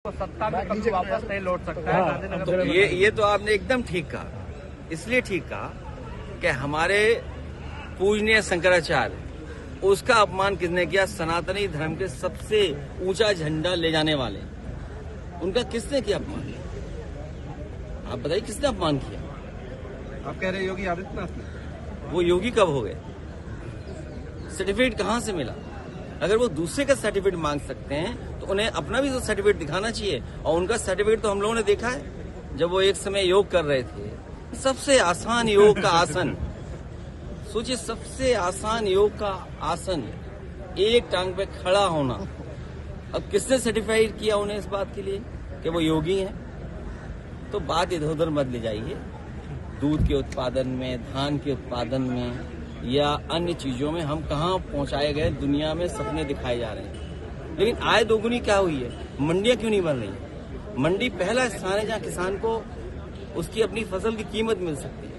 सत्ता में कभी वापस नहीं लौट सकता है गांधीनगर। ये तो आपने एकदम ठीक कहा। इसलिए ठीक कहा कि हमारे पूजनीय शंकराचार्य उसका अपमान किसने किया? सनातनी धर्म के सबसे ऊंचा झंडा ले जाने वाले उनका किसने किया अपमान? आप बताइए किसने अपमान किया? आप कह रहे योगी आदित्यनाथ ने? वो योगी कब हो गए? सर्टिफिकेट कहाँ से मिला? अगर वो दूसरे का सर्टिफिकेट मांग सकते हैं तो उन्हें अपना भी तो सर्टिफिकेट दिखाना चाहिए। और उनका सर्टिफिकेट तो हम लोगों ने देखा है जब वो एक समय योग कर रहे थे। सबसे आसान योग का आसन, सोचिए, सबसे आसान योग का आसन, एक टांग पे खड़ा होना। अब किसने सर्टिफाइड किया उन्हें इस बात के लिए कि वो योगी हैं? तो बात इधर उधर मत ले जाइए। दूध के उत्पादन में, धान के उत्पादन में या अन्य चीजों में हम कहाँ पहुंचाए गए? दुनिया में सपने दिखाए जा रहे हैं, लेकिन आय दोगुनी क्या हुई है? मंडियां क्यों नहीं बन रही? मंडी पहला स्थान है जहाँ किसान को उसकी अपनी फसल की कीमत मिल सकती है,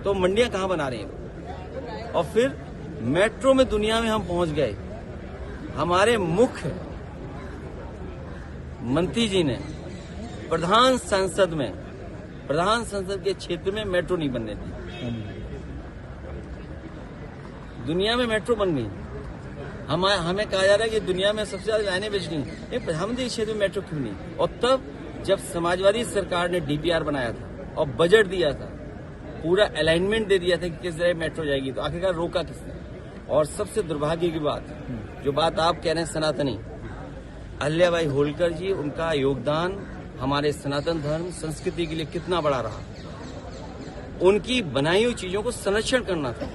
तो मंडियां कहाँ बना रहे हैं? और फिर मेट्रो में दुनिया में हम पहुंच गए। हमारे मुख्य मंत्री जी ने प्रधान संसद के क्षेत्र में मेट्रो नहीं बनने दी। दुनिया में मेट्रो बन गई। हमें कहा जा रहा है कि दुनिया में सबसे ज्यादा लाइनें बिछनी है, प्रधानमंत्री क्षेत्र में मेट्रो क्यों नहीं? और तब जब समाजवादी सरकार ने डीपीआर बनाया था और बजट दिया था, पूरा अलाइनमेंट दे दिया था कि किस तरह मेट्रो जाएगी, तो आखिरकार रोका किसने? और सबसे दुर्भाग्य की बात, जो बात आप कह रहे हैं सनातनी, अहिल्याबाई होलकर जी, उनका योगदान हमारे सनातन धर्म संस्कृति के लिए कितना बड़ा रहा। उनकी बनाई हुई चीजों को संरक्षण करना था।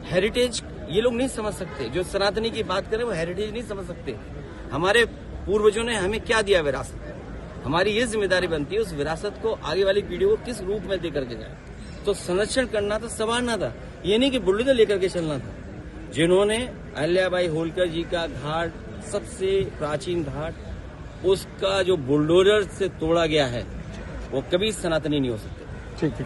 हेरिटेज ये लोग नहीं समझ सकते, जो सनातनी की बात करें वो हेरिटेज नहीं समझ सकते। हमारे पूर्वजों ने हमें क्या दिया विरासत? हमारी ये जिम्मेदारी बनती है उस विरासत को आगे वाली पीढ़ी को किस रूप में देकर के जाए। तो संरक्षण करना था, संवारना था, ये नहीं कि बुलडोजर लेकर के चलना था। जिन्होंने अहिल्याबाई होलकर जी का घाट, सबसे प्राचीन घाट, उसका जो बुलडोजर से तोड़ा गया है, वो कभी सनातनी नहीं हो सकते। ठीक है।